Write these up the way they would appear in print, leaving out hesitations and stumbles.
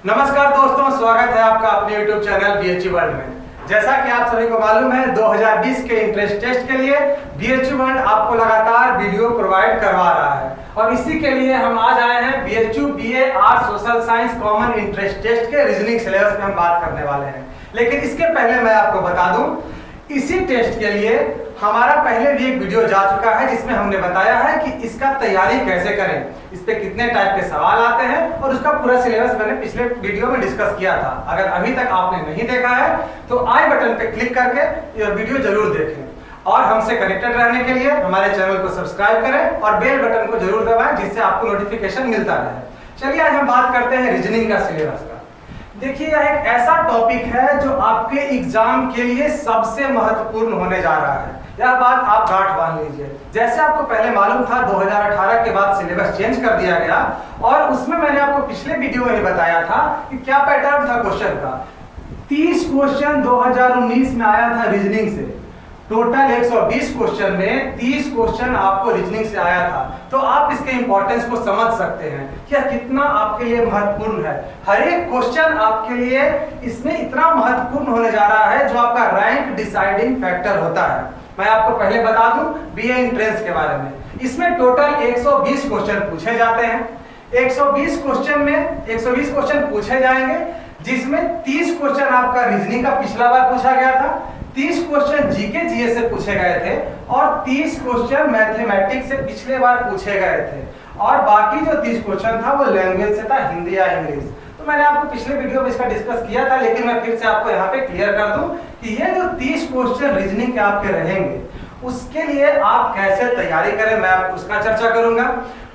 नमस्कार दोस्तों, स्वागत है आपका अपने YouTube चैनल BHU वर्ल्ड में। जैसा कि आप सभी को मालूम है, 2020 के इंट्रेंस टेस्ट के लिए BHU वर्ल्ड आपको लगातार वीडियो प्रोवाइड करवा रहा है और इसी के लिए हम आज आए हैं BHU BA arts social science common entrance test के रीजनिंग सिलेबस में हम बात करने वाले हैं। लेकिन इसके पहले मैं आपको बता दूं, इसी टेस्ट के लिए हमारा पहले भी एक वीडियो जा चुका है जिसमें हमने बताया है कि इसका तैयारी कैसे करें, इस पे कितने टाइप के सवाल आते हैं और उसका पूरा सिलेबस मैंने पिछले वीडियो में डिस्कस किया था। अगर अभी तक आपने नहीं देखा है तो आई बटन पे क्लिक करके यह वीडियो जरूर देखें और हमसे कनेक्टेड रहने के लिए हमारे चैनल को सब्सक्राइब करें और बेल बटन को जरूर दबाएं जिससे आपको नोटिफिकेशन मिलता रहे। चलिए आज हम बात करते हैं रीजनिंग का सिलेबस का। देखिए, यह एक ऐसा टॉपिक है जो आपके एग्जाम के लिए सबसे महत्वपूर्ण होने जा रहा है। यह बात आप गांठ बांध लीजिए। जैसे आपको पहले मालूम था, 2018 के बाद सिलेबस चेंज कर दिया गया और उसमें मैंने आपको पिछले वीडियो में ही बताया था कि क्या पैटर्न था क्वेश्चन का। 30 क्वेश्चन 2019 में आया था रीजनिंग से। टोटल 120 क्वेश्चन में 30 क्वेश्चन आपको रीजनिंग से आया था। तो आप इसके इंपॉर्टेंस को समझ सकते हैं कि कितना आपके लिए महत्वपूर्ण है। हर एक क्वेश्चन आपके लिए इसमें इतना महत्वपूर्ण होने जा रहा है जो आपका रैंक डिसाइडिंग फैक्टर होता है। मैं आपको पहले बता दूं बीए एंट्रेंस के बारे में। इसमें टोटल 120 क्वेश्चन पूछे जाते हैं। 120 क्वेश्चन में 120 क्वेश्चन पूछे जाएंगे, जिसमें 30 क्वेश्चन आपका रीजनिंग का पिछला बार पूछा गया था, 30 क्वेश्चन जीके जीएस से पूछे गए थे और 30 क्वेश्चन मैथमेटिक्स से पिछले बार पूछे गए थे और बाकी जो 30 क्वेश्चन था वो लैंग्वेज से था, हिंदी या इंग्लिश। तो मैंने आपको पिछले वीडियो में इसका डिस्कस किया था, लेकिन मैं फिर से आपको यहाँ पे क्लियर कर दूं कि ये जो 30 क्वेश्चन रीजनिंग के आपके रहेंगे उसके लिए आप कैसे तैयारी करें, मैं आपको उसका चर्चा करूंगा।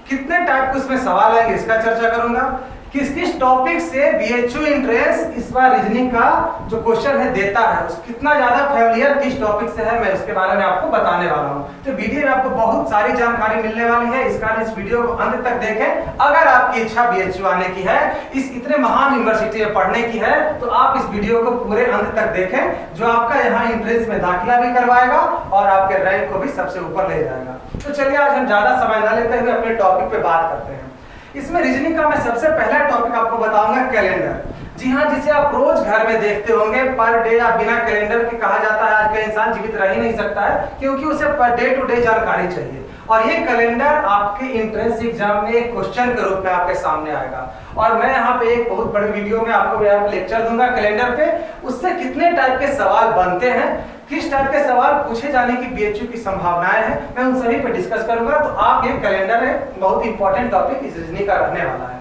कितने टाइप के उसमें सवाल आएंगे इसका चर्चा करूंगा। किस किस टॉपिक से BHU एंट्रेंस इस बार रीजनिंग का जो क्वेश्चन है देता है, उस कितना ज्यादा फैमिलियर किस टॉपिक से है, मैं उसके बारे में आपको बताने वाला हूं। तो वीडियो में आपको बहुत सारी जानकारी मिलने वाली है, इस कारण इस वीडियो को अंत तक देखें। अगर आपकी इच्छा BHU आने की है, इस इतने महान यूनिवर्सिटी में पढ़ने की है, तो आप इस वीडियो को पूरे अंत तक देखें, जो आपका यहाँ एंट्रेंस में दाखिला भी करवाएगा और आपके रैंक को भी सबसे ऊपर ले जाएगा। तो चलिए आज हम ज्यादा समय न लेते हुए अपने टॉपिक पे बात करते हैं। इसमें रीजनिंग का मैं सबसे पहला टॉपिक आपको बताऊंगा कैलेंडर। जी हाँ, जिसे आप रोज घर में देखते होंगे। पर डे या बिना कैलेंडर के कहा जाता है आज का इंसान जीवित रह ही नहीं सकता है, क्योंकि उसे पर डे टू डे जानकारी चाहिए। और ये कैलेंडर आपके एंट्रेंस एग्जाम में एक क्वेश्चन के रूप में आपके सामने आएगा और मैं यहाँ पे एक बहुत बड़े वीडियो में आपको यहाँ पे लेक्चर दूंगा कैलेंडर पे। उससे कितने टाइप के सवाल बनते हैं, किस टाइप के सवाल पूछे जाने की BHU की संभावनाएं हैं, मैं उन सभी पे डिस्कस करूंगा। तो आप ये कैलेंडर है बहुत इंपॉर्टेंट टॉपिक इस रीजनिंग का रहने वाला है।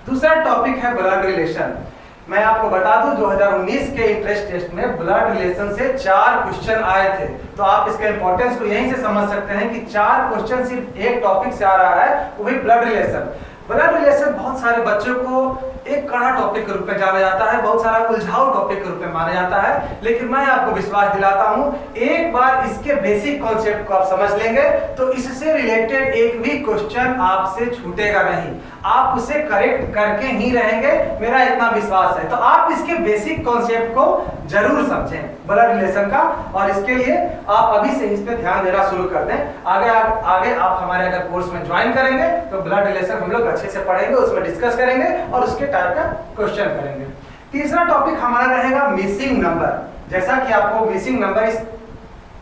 दूसरा टॉपिक है ब्लड रिलेशन। मैं आपको बता दूं 2019 के इंट्रेंस टेस्ट में ब्लड रिलेशन से 4 क्वेश्चन आए थे। तो आप इसके इंपॉर्टेंस को यहीं से समझ सकते हैं कि 4 क्वेश्चन सिर्फ एक टॉपिक से आ रहा है, वो भी ब्लड रिलेशन। ब्लड रिलेशन बहुत सारे बच्चों को एक कड़ा टॉपिक के रूप में जाना जाता है, बहुत सारा उलझाऊ टॉपिक के रूप में माना जाता है, लेकिन मैं आपको विश्वास दिलाता हूं, एक बार इसके बेसिक कॉन्सेप्ट को आप समझ लेंगे तो इससे रिलेटेड एक भी क्वेश्चन आपसे छूटेगा नहीं, आप उसे करेक्ट करके ही रहेंगे, मेरा इतना विश्वास है। तो आप इसके बेसिक कॉन्सेप्ट को जरूर समझें ब्लड रिलेशन का, और इसके लिए आप अभी से इस पे ध्यान देना शुरू कर दें। आगे आप हमारे अगर कोर्स में ज्वाइन करेंगे तो ब्लड रिलेशन हम लोग अच्छे से पढ़ेंगे, उसमें डिस्कस करेंगे और उसके टाइप का क्वेश्चन करेंगे। तीसरा टॉपिक हमारा रहेगा मिसिंग नंबर। जैसा कि आपको मिसिंग नंबर इस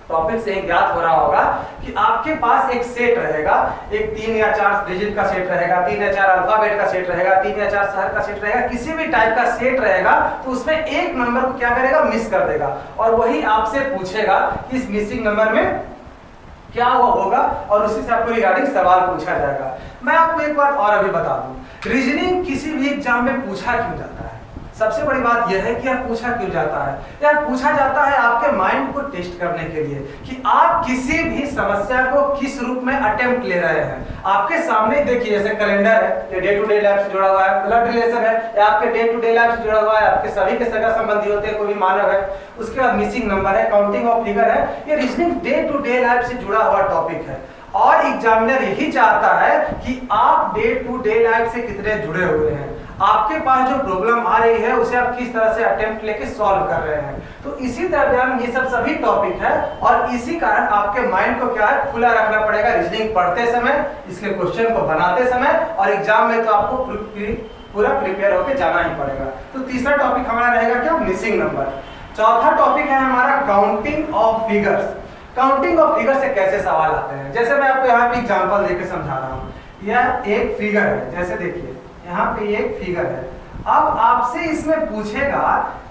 टॉपिक से ज्ञात हो रहा होगा कि आपके पास एक सेट रहेगा, एक 3 या 4 डिजिट का सेट रहेगा, 3 या 4 अल्फाबेट का सेट रहेगा, 3 या 4 शहर का सेट रहेगा, किसी भी टाइप का सेट रहेगा, तो उसमें एक नंबर को क्या करेगा, मिस कर देगा और वही आपसे पूछेगा कि इस मिसिंग नंबर में क्या वो होगा और उसी से आपको रिगार्डिंग सवाल पूछा जाएगा। मैं आपको एक बात और अभी बता दूं, रीजनिंग किसी भी एग्जाम में पूछा क्यों जाता है। सबसे बड़ी बात यह है कि यह पूछा क्यों जाता है। यह पूछा जाता है आपके माइंड को टेस्ट करने के लिए कि आप किसी भी समस्या को किस रूप में अटेम्प्ट ले रहे हैं। आपके सामने देखिए, जैसे कैलेंडर है, ये डे टू डे लाइफ से जुड़ा हुआ है, ब्लड रिलेशन है, ये आपके डे टू डे लाइफ से जुड़ा हुआ है, आपके सभी के सगा संबंधी होते हैं, कोई भी मानव है। उसके बाद मिसिंग नंबर है, काउंटिंग ऑफ फिगर है, ये reasoning day to day life से जुड़ा हुआ टॉपिक है और एग्जामिनर यही चाहता है कि आप डे टू डे लाइफ से कितने जुड़े हुए हैं, आपके पास जो प्रॉब्लम आ रही है उसे आप किस तरह से अटेम्प्ट लेके सॉल्व कर रहे हैं। तो इसी दरमियान ये सब सभी टॉपिक है और इसी कारण आपके माइंड को क्या है, खुला रखना पड़ेगा रीजनिंग पढ़ते समय, इसके क्वेश्चन को बनाते समय और एग्जाम में तो आपको पूरा प्रिपेयर होकर जाना ही पड़ेगा। तो तीसरा टॉपिक हमारा रहेगा क्या, मिसिंग नंबर। चौथा टॉपिक है हमारा counting of figures. Counting of figure से कैसे सवाल आते हैं, जैसे मैं आपको यहाँ पे एग्जांपल देके समझा रहा हूँ। यह एक फिगर है, जैसे देखिए यहाँ पे एक फिगर है। अब आपसे इसमें पूछेगा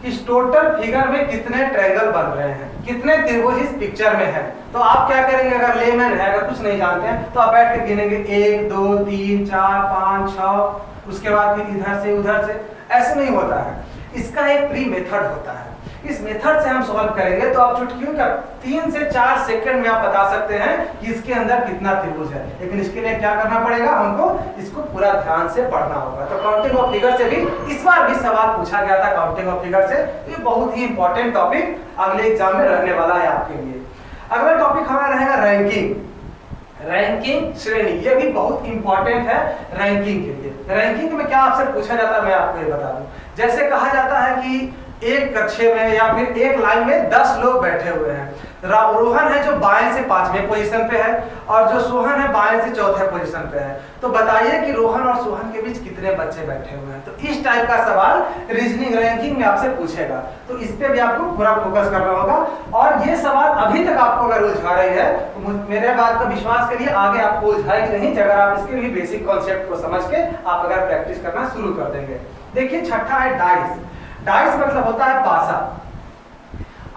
कि टोटल फिगर में कितने ट्रायंगल बन रहे हैं, कितने त्रिभुज इस पिक्चर में है। तो आप क्या करेंगे, अगर लेमैन है, अगर कुछ नहीं जानते हैं, तो आप बैठ के गिनेंगे 1 2 3 4 5 6, उसके बाद फिर इधर से उधर से। ऐसे नहीं होता है, इसका एक प्री मेथड होता है। इस मेथड से हम सॉल्व करेंगे तो आप चुटकियों का 3 से 4 सेकंड में आप बता सकते हैं कि इसके अंदर कितना त्रिभुज है। लेकिन इसके लिए क्या करना पड़ेगा, हमको इसको पूरा ध्यान से पढ़ना होगा। तो काउंटिंग ऑफ फिगर से भी इस बार भी सवाल पूछा गया था, काउंटिंग ऑफ फिगर से। ये बहुत ही इंपॉर्टेंट टॉपिक अगले एग्जाम में रहने वाला है आपके लिए। अगला टॉपिक हमारा रहेगा रैंकिंग। रैंकिंग श्रेणी, ये भी बहुत इंपॉर्टेंट है रैंकिंग के लिए। रैंकिंग में क्या आपसे पूछा जाता है, मैं आपको ये बता दूं। जैसे कहा जाता है कि एक कक्षे में या फिर एक लाइन में 10 लोग बैठे हुए हैं। रोहन है जो बाएं से 5वें पोजीशन पे है और जो सोहन है बाएं से 4थे पोजीशन पे है। तो बताइए कि रोहन और सोहन के बीच कितने बच्चे बैठे हुए हैं। तो इस टाइप का सवाल रीजनिंग रैंकिंग में आपसे पूछेगा, तो इस पे भी आपको पूरा फोकस करना होगा। और ये सवाल अभी तक आपको अगर उलझा रही है तो मेरे बात का विश्वास करिए, आगे आपको उलझाएगी नहीं, अगर आप इसके भी बेसिक कॉन्सेप्ट को समझ के आप अगर प्रैक्टिस करना शुरू कर देंगे। देखिए छठा है डाइस। डाइस मतलब होता है पासा।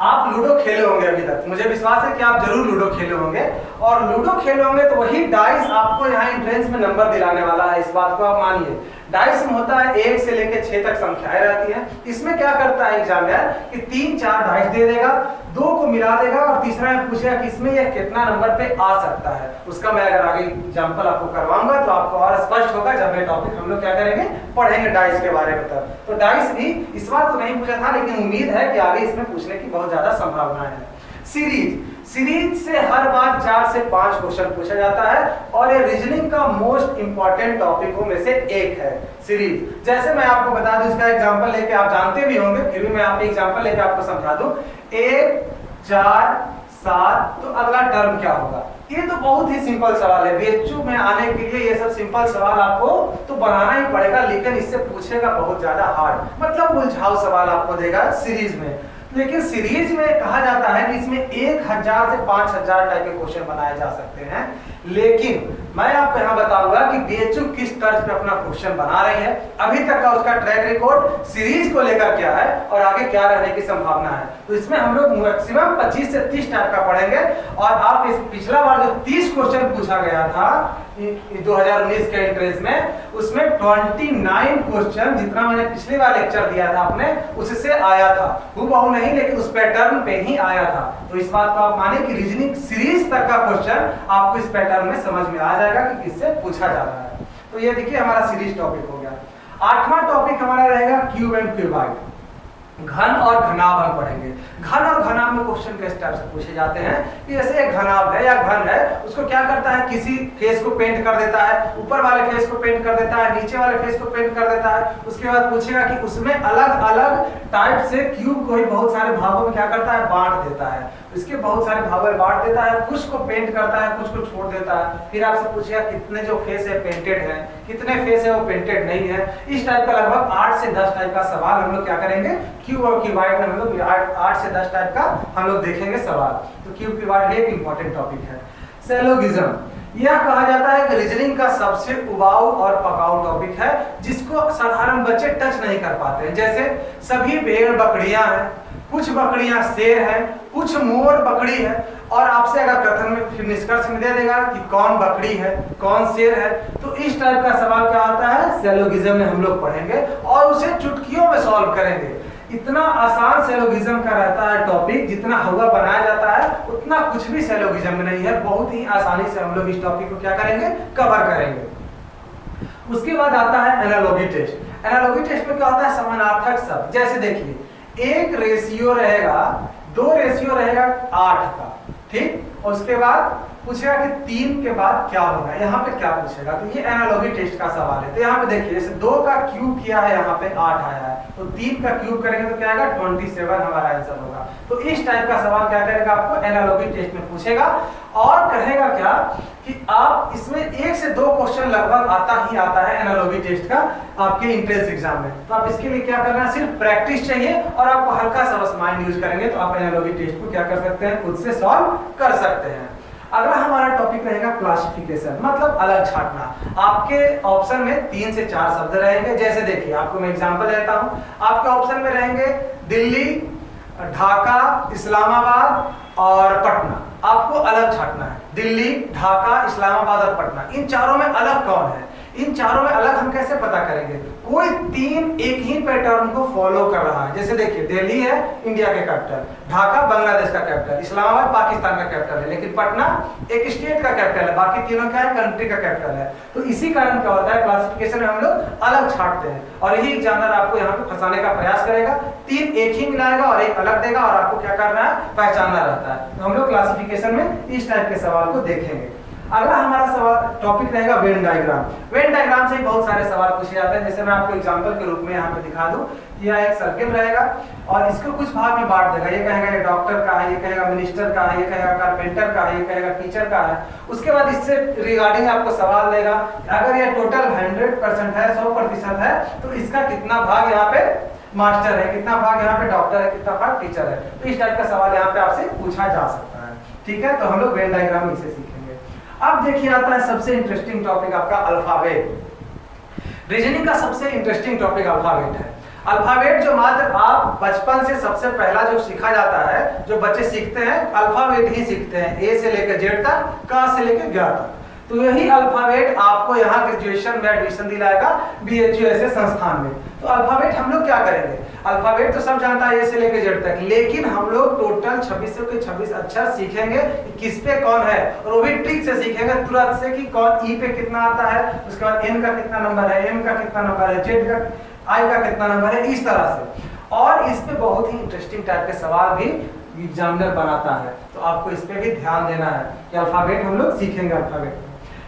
आप लूडो खेले होंगे अभी तक, मुझे विश्वास है कि आप जरूर लूडो खेले होंगे। और लूडो खेले होंगे तो वही डाइस आपको यहाँ एंट्रेंस में नंबर दिलाने वाला है, इस बात को आप मानिए। डाइस में होता है 1 से लेकर 6 तक संख्याएं रहती हैं। इसमें क्या करता है एग्जामिनर कि 3-4 डाइस दे देगा, 2 को मिला देगा और तीसरा में पूछेगा कि इसमें यह कितना नंबर पे आ सकता है। उसका मैं अगर आगे एग्जांपल आपको करवाऊंगा तो आपको और स्पष्ट होगा जब मैं टॉपिक हम लोग क्या करेंगे, पढ़ेंगे डाइस के बारे में तब। तो डाइस भी इस बार तो नहीं पूछा था, लेकिन उम्मीद है कि आगे इसमें पूछने की बहुत ज्यादा संभावनाएं है। सीरीज, सीरीज से हर बार 4 से 5 क्वेश्चन पूछा जाता है और ये रीजनिंग का मोस्ट इंपॉर्टेंट टॉपिकों में से एक है सीरीज। जैसे मैं आपको बता दूं, इसका एग्जांपल लेके आप जानते भी होंगे, फिर भी मैं आपको एग्जांपल लेके आपको समझा दूं। 1 4 7, तो अगला टर्म क्या होगा। ये तो बहुत ही सिंपल सवाल है। बीएचयू में आने के लिए ये सब सिंपल सवाल आपको तो बनाना ही पड़ेगा, लेकिन इससे पूछेगा बहुत ज्यादा हार्ड, मतलब उलझाऊ सवाल आपको देगा सीरीज में। लेकिन सीरीज में कहा जाता है कि इसमें 1000 से 5000 टाइप के क्वेश्चन बनाए जा सकते हैं। लेकिन मैं आपको यहाँ बताऊंगा कि बीएचयू किस तर्ज पे अपना क्वेश्चन बना रही है, अभी तक का उसका ट्रैक रिकॉर्ड सीरीज को लेकर क्या है और आगे क्या रहने की संभावना है। तो इसमें हम लोग मैक्सिमम 25 से 30 टाइप का पढ़ेंगे। और आप इस पिछला बार जो 30 क्वेश्चन पूछा गया था 2019 के एंट्रेंस में, उसमें 29 क्वेश्चन जितना मैंने पिछली बार लेक्चर दिया था आपने उससे आया था, हूबहू नहीं लेकिन उस पैटर्न पे ही आया था। तो इस बात को आप माने कि रीजनिंग सीरीज तक का क्वेश्चन आपको इस पैटर्न में समझ में आ जाएगा कि किससे पूछा जा रहा है। तो ये देखिए हमारा सीरीज टॉपिक हो गया। 8वां टॉपिक हमारा रहेगा क्यूब एंड क्यूबाइड। घन और घनाभ हम पढ़ेंगे। घन और घनाभ में क्वेश्चन किस टाइप से पूछे जाते हैं कि जैसे एक घनाभ है या घन है, उसको क्या करता है, किसी फेस को पेंट कर देता है, ऊपर वाले फेस को पेंट कर देता है, नीचे वाले फेस को पेंट कर देता है। उसके बाद पूछेगा कि उसमें अलग अलग टाइप से क्यूब को ही बहुत सारे भागों में क्या करता है, बांट देता है। इसके बहुत सारे भागों में बांट देता है, कुछ को पेंट करता है, कुछ को छोड़ देता है। फिर आपसे पूछेगा कितने जो फेस है पेंटेड है, कितने फेस है वो पेंटेड नहीं है। इस टाइप का लगभग 8 से 10 टाइप का सवाल हम लोग क्या करेंगे, क्यूब और क्यूबाइड में हम लोग 8 से 10 टाइप का हम लोग देखेंगे सवाल। तो क्यूब क्यूबाइड एक इंपॉर्टेंट टॉपिक है। सैलोगिज्म, यह कहा जाता है कि रीजनिंग का सबसे उबाऊ और पकाऊ टॉपिक है, जिसको साधारण बच्चे टच नहीं कर पाते हैं। जैसे सभी भेड़ बकरियां हैं, कुछ बकरियां शेर हैं, कुछ मोर बकरी है, और आपसे अगर कथन में फिर निष्कर्ष में दे देगा कि कौन बकरी है कौन शेर है। तो इस टाइप का सवाल क्या आता है, सैलोगिज्म में हम लोग पढ़ेंगे और उसे चुटकियों में सॉल्व करेंगे। इतना आसान सैलोगिज्म का रहता है टॉपिक, जितना होगा बनाया जाता है उतना कुछ भी सैलोगिज्म में नहीं है। बहुत ही आसानी से हम लोग इस टॉपिक को क्या करेंगे, कवर करेंगे। उसके बाद आता है एनालॉजी टेस्ट। एनालॉजी टेस्ट में क्या होता है, समानार्थक शब्द। जैसे देखिए एक रेशियो रहेगा, 2 रेशियो रहेगा 8 का, ठीक। और उसके बाद पूछेगा कि 3 के बाद क्या होगा, यहाँ पे क्या पूछेगा, तो ये एनालॉजी टेस्ट का सवाल है। तो यहाँ पे देखिए जैसे 2 का क्यूब किया है, यहाँ पे 8 आया है, तो 3 का क्यूब करेंगे तो क्या आएगा 27 हमारा आंसर होगा। तो इस टाइप का सवाल क्या करेगा आपको एनालॉजी टेस्ट में पूछेगा, और कहेगा क्या कि आप इसमें 1 से 2 क्वेश्चन लगभग आता है एनालॉजी टेस्ट का आपके इंट्रेंस एग्जाम में। तो आप इसके लिए क्या करना है, सिर्फ प्रैक्टिस चाहिए और आपको हल्का सा बस माइंड यूज करेंगे तो आप एनालॉजी टेस्ट को क्या कर सकते हैं, खुद से सॉल्व कर सकते हैं। अगला हमारा टॉपिक रहेगा क्लासिफिकेशन, मतलब अलग छांटना। आपके ऑप्शन में 3 से 4 शब्द रहेंगे। जैसे देखिए आपको मैं एग्जांपल देता हूं, आपके ऑप्शन में रहेंगे दिल्ली, ढाका, इस्लामाबाद और पटना। आपको अलग छांटना है, दिल्ली, ढाका, इस्लामाबाद और पटना, इन चारों में अलग कौन है। इन चारों में अलग हम कैसे पता करेंगे, कोई 3 एक ही पैटर्न को फॉलो कर रहा है। जैसे देखिए दिल्ली है इंडिया के कैपिटल, ढाका बांग्लादेश का कैपिटल, इस्लामाबाद पाकिस्तान का कैपिटल है, लेकिन पटना एक स्टेट का कैपिटल है, बाकी तीनों क्या है, कंट्री का कैपिटल है। तो इसी कारण क्या होता है, क्लासिफिकेशन में हम लोग अलग छांटते हैं और यही एग्जामिनर आपको यहाँ पे फंसाने का प्रयास करेगा। 3 एक ही मिलाएगा और एक अलग देगा और आपको क्या करना है, पहचानना रहता है। तो हम लोग क्लासिफिकेशन में इस टाइप के सवाल को देखेंगे। अगला हमारा सवाल टॉपिक रहेगा वेन डायग्राम। वेन डायग्राम से ही बहुत सारे सवाल पूछे जाते हैं। जैसे मैं आपको एग्जांपल के रूप में यहाँ पे दिखा दूं, यह एक सर्किल रहेगा और इसको कुछ भाग में बांट देगा। ये कहेगा ये डॉक्टर का है, ये कहेगा मिनिस्टर का है, ये कहेगा कारपेंटर का है, ये कहेगा टीचर का है। उसके बाद इससे रिगार्डिंग आपको सवाल देगा, अगर ये टोटल 100% है, 100% है, तो इसका कितना भाग यहाँ पे मास्टर है, कितना भाग यहाँ पे डॉक्टर है, कितना भाग टीचर है। तो इस टाइप का सवाल यहाँ पे आपसे पूछा जा सकता है। ठीक है, तो हम लोग वेन डायग्राम इसे सीखेंगे। अब देखिए आता है सबसे इंटरेस्टिंग टॉपिक आपका अल्फाबेट। रीजनिंग का सबसे इंटरेस्टिंग टॉपिक अल्फाबेट है। अल्फाबेट जो मात्र आप बचपन से सबसे पहला जो सीखा जाता है, जो बच्चे सीखते हैं अल्फाबेट ही सीखते हैं, ए से लेकर जेड तक, क से लेकर ग तक। तो यही अल्फाबेट आपको यहाँ ग्रेजुएशन में एडमिशन दिलाएगा BHU ऐसे संस्थान में। तो अल्फाबेट हम लोग क्या करेंगे, अल्फाबेट तो सब जानता है ए से लेकर जेड तक, लेकिन हम लोग टोटल 26 के 26 अक्षर सीखेंगे किस पे कौन है, और वो भी ट्रिक से सीखेंगे तुरंत से कि कौन ई पे कितना आता है, उसके बाद एन का कितना नंबर है, एम का कितना नंबर है, जेड का आई का कितना नंबर है, इस तरह से। और इस पे बहुत ही इंटरेस्टिंग टाइप के सवाल भी एग्जामिनर बनाता है, तो आपको इस पे भी ध्यान देना है कि अल्फाबेट हम लोग सीखेंगे। Alphabet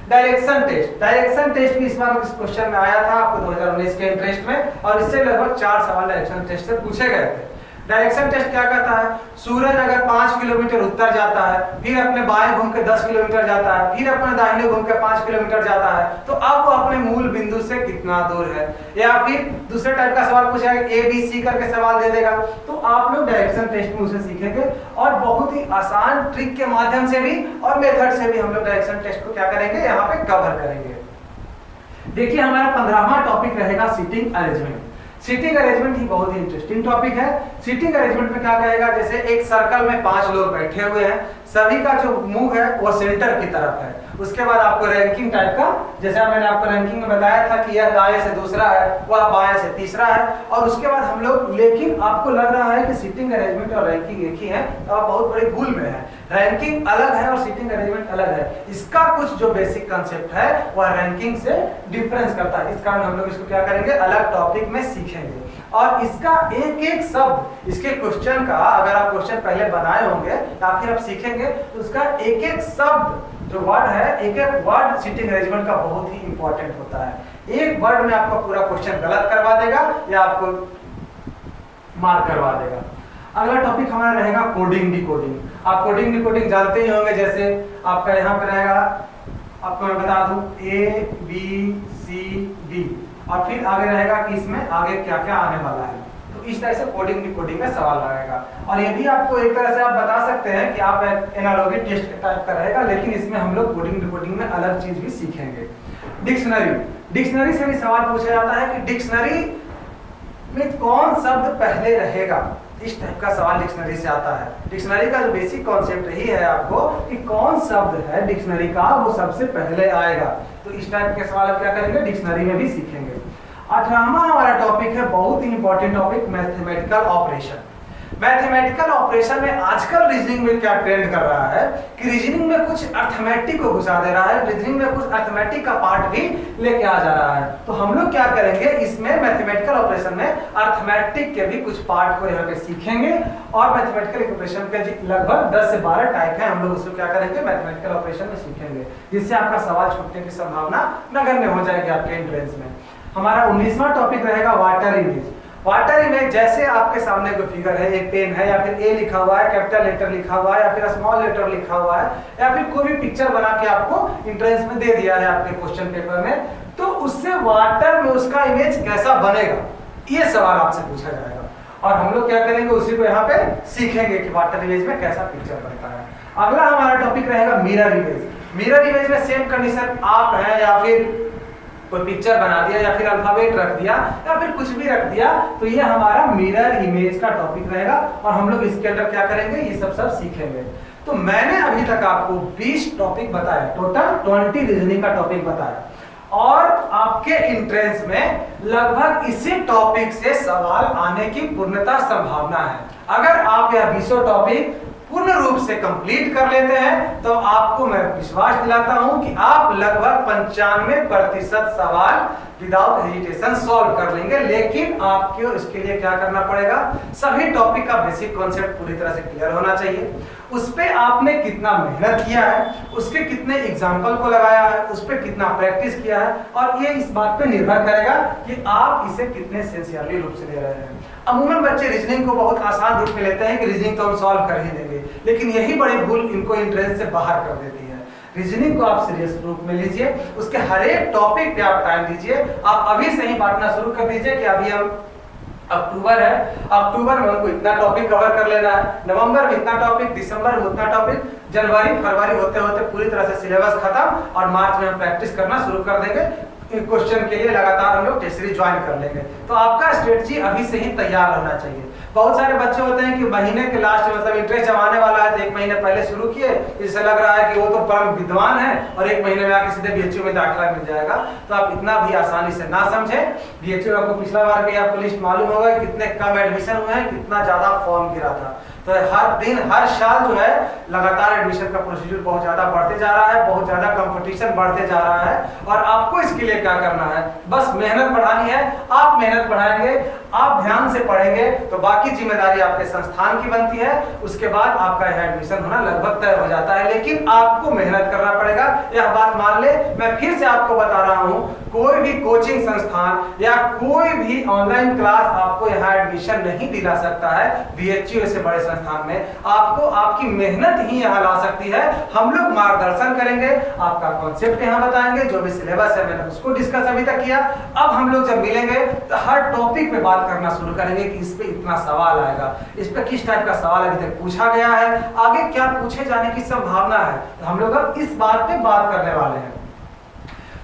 direction test, direction test भी इस बार इस क्वेश्चन में आया था आपको 2019 के इंटरेस्ट में, और इससे लगभग 4 सवाल डायरेक्शन टेस्ट से पूछे गए थे। डायरेक्शन टेस्ट क्या कहता है, सूरज अगर 5 किलोमीटर उत्तर जाता है, फिर अपने बाएं घूम के 10 किलोमीटर जाता है, फिर अपने दाहिने घूम के 5 किलोमीटर जाता है, तो अब वो अपने मूल बिंदु से कितना दूर है। या फिर दूसरे टाइप का सवाल पूछा है, ABC करके सवाल दे देगा। तो आप लोग डायरेक्शन टेस्ट में उसे सीखेंगे और बहुत ही आसान ट्रिक के माध्यम से भी और मेथड से भी हम लोग डायरेक्शन टेस्ट को क्या करेंगे, यहाँ पे कवर करेंगे। देखिए हमारा 15वां टॉपिक रहेगा सीटिंग अरेंजमेंट। सीटिंग अरेंजमेंट ही बहुत ही इंटरेस्टिंग टॉपिक है। सीटिंग अरेंजमेंट में क्या कहेगा, जैसे एक सर्कल में 5 लोग बैठे हुए हैं, सभी का जो मुंह है वो सेंटर की तरफ है। उसके बाद आपको रैंकिंग टाइप का, जैसा मैंने आपको रैंकिंग में बताया था कि यह दाएं से दूसरा है, वह बाएं से तीसरा है, और उसके बाद हम लोग, लेकिन आपको लग रहा है कि सीटिंग अरेंजमेंट और रैंकिंग एक ही है, तो आप बहुत बड़ी भूल में है। रैंकिंग अलग है और सीटिंग अरेंजमेंट अलग है। इसका कुछ जो बेसिक कंसेप्ट है वह रैंकिंग से डिफरेंस करता है, इस कारण हम लोग इसको क्या करेंगे, अलग टॉपिक में सीखेंगे। और इसका एक एक शब्द, इसके क्वेश्चन का अगर आप क्वेश्चन पहले बनाए होंगे या फिर आप सीखेंगे, तो उसका एक एक शब्द जो वर्ड है, एक एक वर्ड सीटिंग अरेंजमेंट का बहुत ही इंपॉर्टेंट होता है। एक वर्ड में आपका पूरा क्वेश्चन गलत करवा देगा या आपको मार्क करवा देगा। अगला टॉपिक हमारा रहेगा कोडिंग डिकोडिंग। आप कोडिंग डिकोडिंग जानते ही होंगे, जैसे आपका यहाँ पे रहेगा, आपको मैं बता दूं ABCD, और फिर आगे रहेगा कि इसमें आगे क्या क्या आने वाला है। तो इस तरह से कोडिंग डिकोडिंग का सवाल आएगा। और ये भी आपको एक तरह से आप बता सकते हैं कि आप एनालॉजी टेस्ट टाइप का रहेगा, लेकिन इसमें हम लोग कोडिंग डिकोडिंग में अलग चीज भी सीखेंगे। डिक्शनरी, डिक्शनरी से भी सवाल पूछा जाता है कि डिक्शनरी में कौन शब्द पहले रहेगा, इस टाइप का सवाल डिक्शनरी से आता है। डिक्शनरी का जो बेसिक कॉन्सेप्ट यही है आपको कि कौन शब्द है डिक्शनरी का वो सबसे पहले आएगा। तो इस टाइप के सवाल आप क्या करेंगे, डिक्शनरी में भी सीखेंगे। 18वां हमारा टॉपिक है बहुत ही important topic, mathematical operation. Mathematical operation में आजकल रीजनिंग में क्या ट्रेंड कर रहा है कि रीजनिंग में कुछ अर्थमेटिक को घुसा दे रहा है, रीजनिंग में कुछ अर्थमेटिक का पार्ट भी लेके आ जा रहा है। तो हम लोग क्या करेंगे, इसमें मैथमेटिकल ऑपरेशन में अर्थमेटिक के भी कुछ पार्ट को यहाँ पे सीखेंगे और मैथमेटिकल ऑपरेशन के लगभग 10 से 12 टाइप है, हम लोग उसको क्या करेंगे मैथमेटिकल ऑपरेशन में सीखेंगे, जिससे आपका सवाल छूटने की संभावना नगण्य हो जाएगी आपके एंट्रेंस में। हमारा 19वां टॉपिक रहेगा वाटर इमेज। वाटर इमेज जैसे आपके सामने कोई फिगर है, एक पेन है या फिर ए लिखा हुआ है, कैपिटल लेटर लिखा हुआ है या फिर स्मॉल लेटर लिखा हुआ है या फिर कोई भी पिक्चर बना के आपको एंट्रेंस में दे दिया है आपके क्वेश्चन पेपर में, तो उससे वाटर में उसका इमेज कैसा बनेगा, ये सवाल आपसे पूछा जाएगा और हम लोग क्या करेंगे उसी को यहाँ पे सीखेंगे कि वाटर इमेज में कैसा पिक्चर बनता है। अगला हमारा टॉपिक रहेगा मिरर इमेज। मिरर इमेज में सेम कंडीशन, आप है या फिर कोई पिक्चर बना दिया या फिर अल्फाबेट रख दिया या फिर कुछ भी रख दिया, तो ये हमारा मिरर इमेज का टॉपिक रहेगा और हम लोग इसके अंदर क्या करेंगे, ये सब सीखेंगे। तो मैंने अभी तक आपको 20 टॉपिक बताया, टोटल 20 रीजनिंग का टॉपिक बताया और आपके एंट्रेंस में लगभग इसी टॉपिक से सवाल आने की पूर्णता संभावना है। अगर आप यह 20 टॉपिक पूर्ण रूप से कंप्लीट कर लेते हैं तो आपको मैं विश्वास दिलाता हूं कि आप लगभग 95% सवाल विदाउट हेजिटेशन सॉल्व कर लेंगे। लेकिन आपको इसके लिए क्या करना पड़ेगा, सभी टॉपिक का बेसिक कॉन्सेप्ट पूरी तरह से क्लियर होना चाहिए, उस पे आपने कितना मेहनत किया है, उसके कितने एग्जाम्पल को लगाया है, उस पे कितना प्रैक्टिस किया है और ये इस बात पे निर्भर करेगा कि आप इसे कितने सिंसियरली रूप से ले रहे हैं। अमूमन बच्चे रीजनिंग को बहुत आसान रूप में लेते हैं कि रीजनिंग तो हम सॉल्व कर ही देंगे, लेकिन यही बड़ी भूल इनको एंट्रेंस से बाहर कर देती है। रीजनिंग को आप सीरियस रूप में लीजिए, उसके हर एक टॉपिक पे आप टाइम दीजिए। आप अभी से ही बांटना शुरू कर दीजिए कि अभी हम अक्टूबर है, अक्टूबर में हमको इतना टॉपिक कवर कर लेना है, नवंबर में इतना टॉपिक, दिसंबर में उतना टॉपिक, जनवरी फरवरी होते होते पूरी तरह से सिलेबस खत्म और मार्च में हम प्रैक्टिस करना शुरू कर देंगे। क्वेश्चन के लिए लगातार हम लोग टेस्ट सीरीज ज्वाइन कर लेंगे। तो आपका स्ट्रेटजी अभी से ही तैयार रहना चाहिए। बहुत सारे बच्चे होते हैं कि महीने के लास्ट मतलब इंटरेस्ट जब आने वाला है तो 1 महीने पहले शुरू किए, इससे लग रहा है कि वो तो परम विद्वान है और 1 महीने में आके सीधे बीएचयू में दाखिला मिल जाएगा। तो आप इतना भी आसानी से ना समझें। बीएचयू आपको पिछला बार भी आपको लिस्ट मालूम होगा कितने कम एडमिशन हुए हैं, कितना ज्यादा फॉर्म गिरा था। तो हर दिन हर साल जो है लगातार एडमिशन का प्रोसीजर बहुत ज्यादा बढ़ते जा रहा है, बहुत ज्यादा कंपटीशन बढ़ते जा रहा है और आपको इसके लिए क्या करना है, बस मेहनत बढ़ानी है। आप मेहनत बढ़ाएंगे, आप ध्यान से पढ़ेंगे तो बाकी जिम्मेदारी आपके संस्थान की बनती है, उसके बाद आपका यह एडमिशन होना लगभग तय हो जाता है। लेकिन आपको मेहनत करना पड़ेगा, यह बात मान ले। मैं फिर से आपको बता रहा हूं, कोई भी कोचिंग संस्थान या कोई भी ऑनलाइन क्लास आपको यहाँ एडमिशन नहीं दिला सकता है। बीएचयू ऐसे बड़े संस्थान में आपको आपकी मेहनत ही यहाँ ला सकती है। हम लोग मार्गदर्शन करेंगे, आपका कॉन्सेप्ट यहाँ बताएंगे, जो भी सिलेबस है मैंने उसको डिस्कस अभी तक किया। अब हम लोग जब मिलेंगे तो हर टॉपिक पे बात करना शुरू करेंगे कि इस पे इतना सवाल आएगा, इस पे किस टाइप का सवाल अभी तक पूछा गया है, आगे क्या पूछे जाने की संभावना है। तो हम लोग अब इस बात पे बात करने वाले हैं।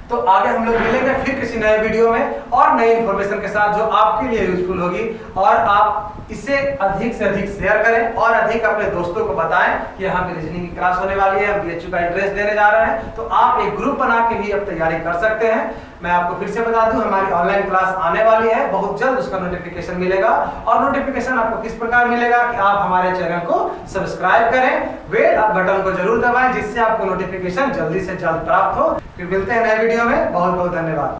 तो आगे हम लोग मिलेंगे फिर किसी नए वीडियो में और नई इंफॉर्मेशन के साथ जो आपके लिए यूजफुल होगी। और आप इसे अधिक से अधिक शेयर करें और अधिक अपने दोस्तों को बताएं कि यहाँ पे रीजनिंग की क्लास होने वाली है, हम बीएचयू का इंटरेस्ट देने जा रहे हैं। तो आप एक ग्रुप बना के भी अब तैयारी कर सकते हैं। मैं आपको फिर से बता दूं, हमारी ऑनलाइन क्लास आने वाली है, बहुत जल्द उसका नोटिफिकेशन मिलेगा। और नोटिफिकेशन आपको किस प्रकार मिलेगा कि आप हमारे चैनल को सब्सक्राइब करें, बेल बटन को जरूर दबाएं, जिससे आपको नोटिफिकेशन जल्दी से जल्द प्राप्त हो। फिर मिलते हैं नए वीडियो में। बहुत बहुत धन्यवाद।